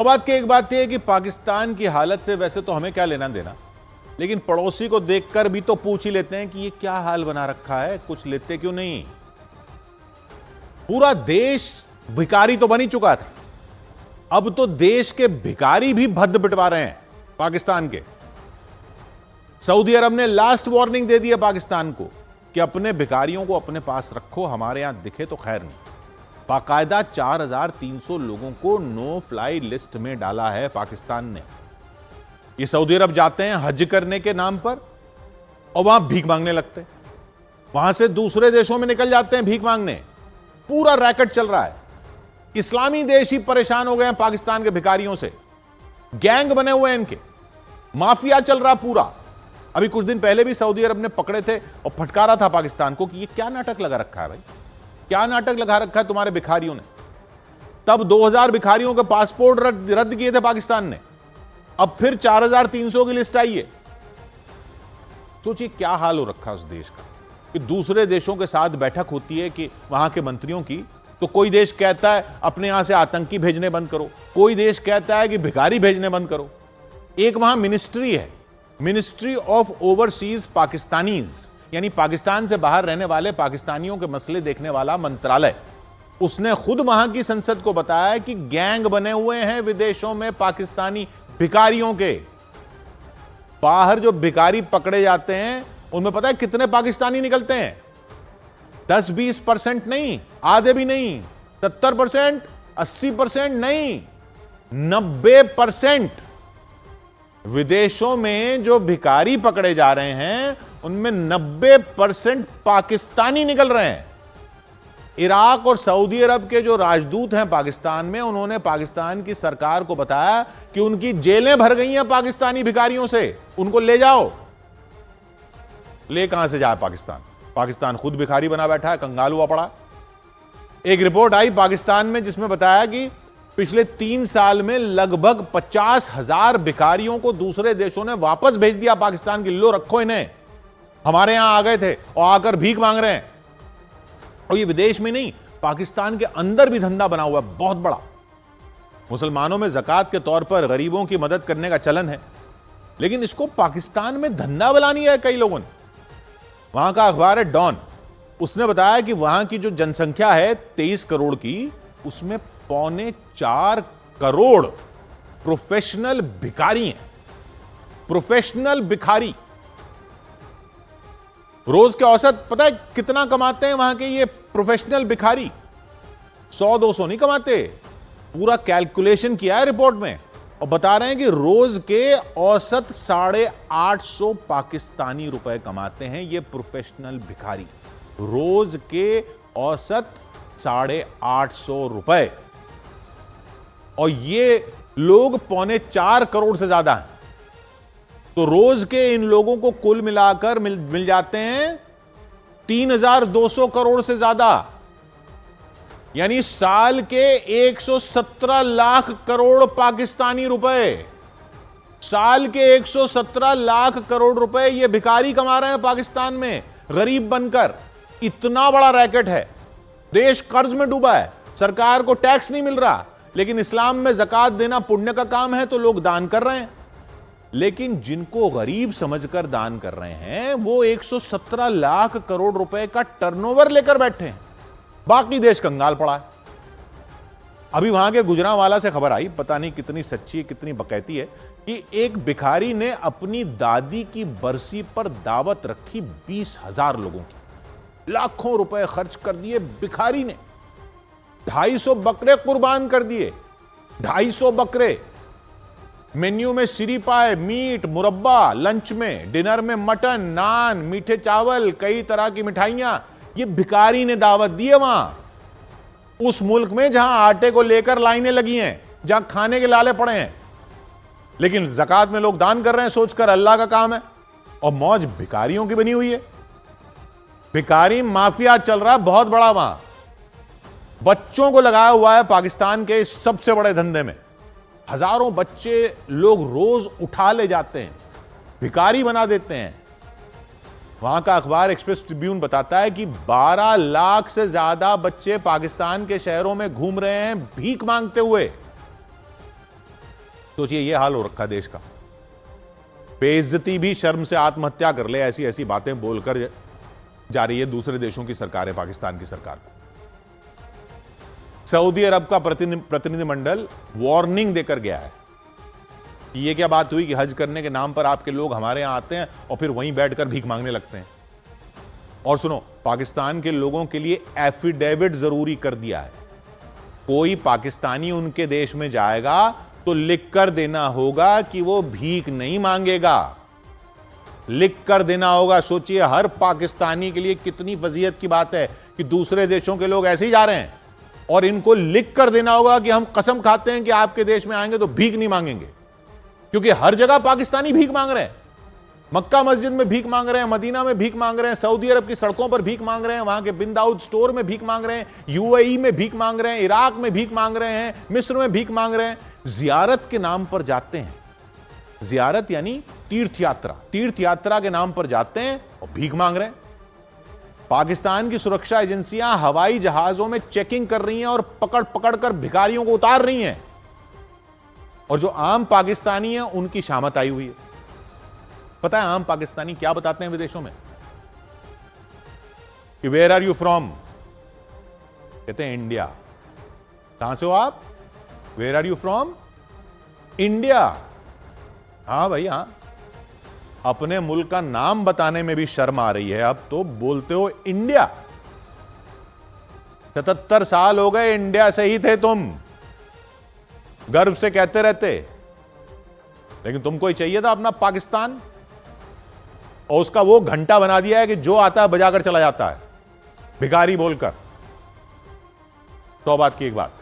और बात की एक बात यह है कि पाकिस्तान की हालत से वैसे तो हमें क्या लेना देना, लेकिन पड़ोसी को देखकर भी तो पूछ ही लेते हैं कि ये क्या हाल बना रखा है, कुछ लेते क्यों नहीं। पूरा देश भिखारी तो बन ही चुका था, अब तो देश के भिखारी भी भद्द बिटवा रहे हैं पाकिस्तान के। सऊदी अरब ने लास्ट वार्निंग दे दी है पाकिस्तान को कि अपने भिखारियों को अपने पास रखो, हमारे यहां दिखे तो खैर नहीं। बाकायदा 4300 लोगों को नो फ्लाई लिस्ट में डाला है पाकिस्तान ने। ये सऊदी अरब जाते हैं हज करने के नाम पर और वहां भीख मांगने लगते हैं, वहां से दूसरे देशों में निकल जाते हैं भीख मांगने। पूरा रैकेट चल रहा है। इस्लामी देश ही परेशान हो गए हैं पाकिस्तान के भिखारियों से, गैंग बने हुए हैं इनके, माफिया चल रहा पूरा। अभी कुछ दिन पहले भी सऊदी अरब ने पकड़े थे और फटकारा था पाकिस्तान को कि ये क्या नाटक लगा रखा है भाई, क्या नाटक लगा रखा है तुम्हारे भिखारियों ने। तब 2000 भिखारियों के पासपोर्ट रद्द किए थे पाकिस्तान ने, अब फिर 4300 की लिस्ट आई है। सोचिए क्या हाल हो रखा है उस देश का कि दूसरे देशों के साथ बैठक होती है कि वहां के मंत्रियों की, तो कोई देश कहता है अपने यहां से आतंकी भेजने बंद करो, कोई देश कहता है कि भिखारी भेजने बंद करो। एक वहां मिनिस्ट्री है, मिनिस्ट्री ऑफ ओवरसीज पाकिस्तानीज, यानी पाकिस्तान से बाहर रहने वाले पाकिस्तानियों के मसले देखने वाला मंत्रालय। उसने खुद वहां की संसद को बताया कि गैंग बने हुए हैं विदेशों में पाकिस्तानी भिखारियों के। बाहर जो भिखारी पकड़े जाते हैं उनमें पता है कितने पाकिस्तानी निकलते हैं? 10-20% नहीं, आधे भी नहीं, 70%, 80% नहीं, 90%। विदेशों में जो भिखारी पकड़े जा रहे हैं उनमें 90% पाकिस्तानी निकल रहे हैं। इराक और सऊदी अरब के जो राजदूत हैं पाकिस्तान में, उन्होंने पाकिस्तान की सरकार को बताया कि उनकी जेलें भर गई हैं पाकिस्तानी भिखारियों से, उनको ले जाओ। ले कहां से जाए पाकिस्तान? पाकिस्तान खुद भिखारी बना बैठा है, कंगाल हुआ पड़ा। एक रिपोर्ट आई पाकिस्तान में जिसमें बताया कि पिछले 3 साल में लगभग 50,000 भिखारियों को दूसरे देशों ने वापस भेज दिया पाकिस्तान की। लो रखो इन्हें, हमारे यहां आ गए थे और आकर भीख मांग रहे हैं। और ये विदेश में नहीं, पाकिस्तान के अंदर भी धंधा बना हुआ है बहुत बड़ा। मुसलमानों में ज़कात के तौर पर गरीबों की मदद करने का चलन है, लेकिन इसको पाकिस्तान में धंधा बना लिया है कई लोगों ने। वहां का अखबार है डॉन, उसने बताया कि वहां की जो जनसंख्या है 23 करोड़ की, उसमें 4.25 करोड़ प्रोफेशनल भिखारी हैं। प्रोफेशनल भिखारी रोज के औसत पता है कितना कमाते हैं वहां के ये प्रोफेशनल भिखारी? 100-200 नहीं कमाते। पूरा कैलकुलेशन किया है रिपोर्ट में और बता रहे हैं कि रोज के औसत 850 पाकिस्तानी रुपए कमाते हैं ये प्रोफेशनल भिखारी। रोज के औसत 850 रुपए, और ये लोग 4.25 करोड़ से ज्यादा हैं। तो रोज के इन लोगों को कुल मिलाकर मिल जाते हैं 3200 करोड़ से ज्यादा, यानी साल के 117 लाख करोड़ पाकिस्तानी रुपए। साल के 117 लाख करोड़ रुपए ये भिखारी कमा रहे हैं पाकिस्तान में गरीब बनकर। इतना बड़ा रैकेट है। देश कर्ज में डूबा है, सरकार को टैक्स नहीं मिल रहा, लेकिन इस्लाम में ज़कात देना पुण्य का काम है तो लोग दान कर रहे हैं। लेकिन जिनको गरीब समझकर दान कर रहे हैं वो 117 लाख करोड़ रुपए का टर्नओवर लेकर बैठे हैं, बाकी देश कंगाल पड़ा है। अभी वहां के गुजरांवाला से खबर आई, पता नहीं कितनी सच्ची कितनी बकैती है, कि एक भिखारी ने अपनी दादी की बरसी पर दावत रखी 20,000 लोगों की। लाखों रुपए खर्च कर दिए भिखारी ने, 250 बकरे कुर्बान कर दिए। 250 बकरे। मेन्यू में श्री पाए, मीट, मुरब्बा, लंच में, डिनर में मटन, नान, मीठे चावल, कई तरह की मिठाइयां। ये भिखारी ने दावत दी है वहां, उस मुल्क में जहां आटे को लेकर लाइनें लगी हैं, जहां खाने के लाले पड़े हैं। लेकिन ज़कात में लोग दान कर रहे हैं सोचकर अल्लाह का काम है, और मौज भिखारियों की बनी हुई है। भिखारी माफिया चल रहा है बहुत बड़ा वहां। बच्चों को लगाया हुआ है पाकिस्तान के इस सबसे बड़े धंधे में। हजारों बच्चे लोग रोज उठा ले जाते हैं, भिखारी बना देते हैं। वहां का अखबार एक्सप्रेस ट्रिब्यून बताता है कि 12 लाख से ज्यादा बच्चे पाकिस्तान के शहरों में घूम रहे हैं भीख मांगते हुए। सोचिए ये हाल हो रखा देश का। बेइज्जती भी शर्म से आत्महत्या कर ले, ऐसी ऐसी बातें बोलकर जा रही है दूसरे देशों की सरकारें पाकिस्तान की सरकार को। सऊदी अरब का प्रतिनिधिमंडल वार्निंग देकर गया है कि ये क्या बात हुई कि हज करने के नाम पर आपके लोग हमारे यहां आते हैं और फिर वहीं बैठकर भीख मांगने लगते हैं। और सुनो, पाकिस्तान के लोगों के लिए एफिडेविट जरूरी कर दिया है। कोई पाकिस्तानी उनके देश में जाएगा तो लिख कर देना होगा कि वो भीख नहीं मांगेगा, लिख कर देना होगा। सोचिए हर पाकिस्तानी के लिए कितनी वजीयत की बात है कि दूसरे देशों के लोग ऐसे ही जा रहे हैं और इनको लिख कर देना होगा कि हम कसम खाते हैं कि आपके देश में आएंगे तो भीख नहीं मांगेंगे। क्योंकि हर जगह पाकिस्तानी भीख मांग रहे हैं। मक्का मस्जिद में भीख मांग रहे हैं, मदीना में भीख मांग रहे हैं, सऊदी अरब की सड़कों पर भीख मांग रहे हैं, वहां के बिन दाऊद स्टोर में भीख मांग रहे हैं, यूएई में भीख मांग रहे हैं, इराक में भीख मांग रहे हैं, मिस्र में भीख मांग रहे हैं। जियारत के नाम पर जाते हैं, जियारत यानी तीर्थ यात्रा, तीर्थ यात्रा के नाम पर जाते हैं और भीख मांग रहे हैं। पाकिस्तान की सुरक्षा एजेंसियां हवाई जहाजों में चेकिंग कर रही हैं और पकड़ पकड़ कर भिखारियों को उतार रही हैं। और जो आम पाकिस्तानी हैं उनकी शामत आई हुई है। पता है आम पाकिस्तानी क्या बताते हैं विदेशों में कि वेयर आर यू फ्रॉम? कहते हैं इंडिया। कहां से हो आप? Where are you from? India. हां भाई हां, अपने मुल्क का नाम बताने में भी शर्म आ रही है। अब तो बोलते हो इंडिया। 77 साल हो गए इंडिया से ही थे तुम, गर्व से कहते रहते, लेकिन तुमको ही चाहिए था अपना पाकिस्तान और उसका वो घंटा बना दिया है कि जो आता है बजाकर चला जाता है भिखारी बोलकर। तो बात की एक बात,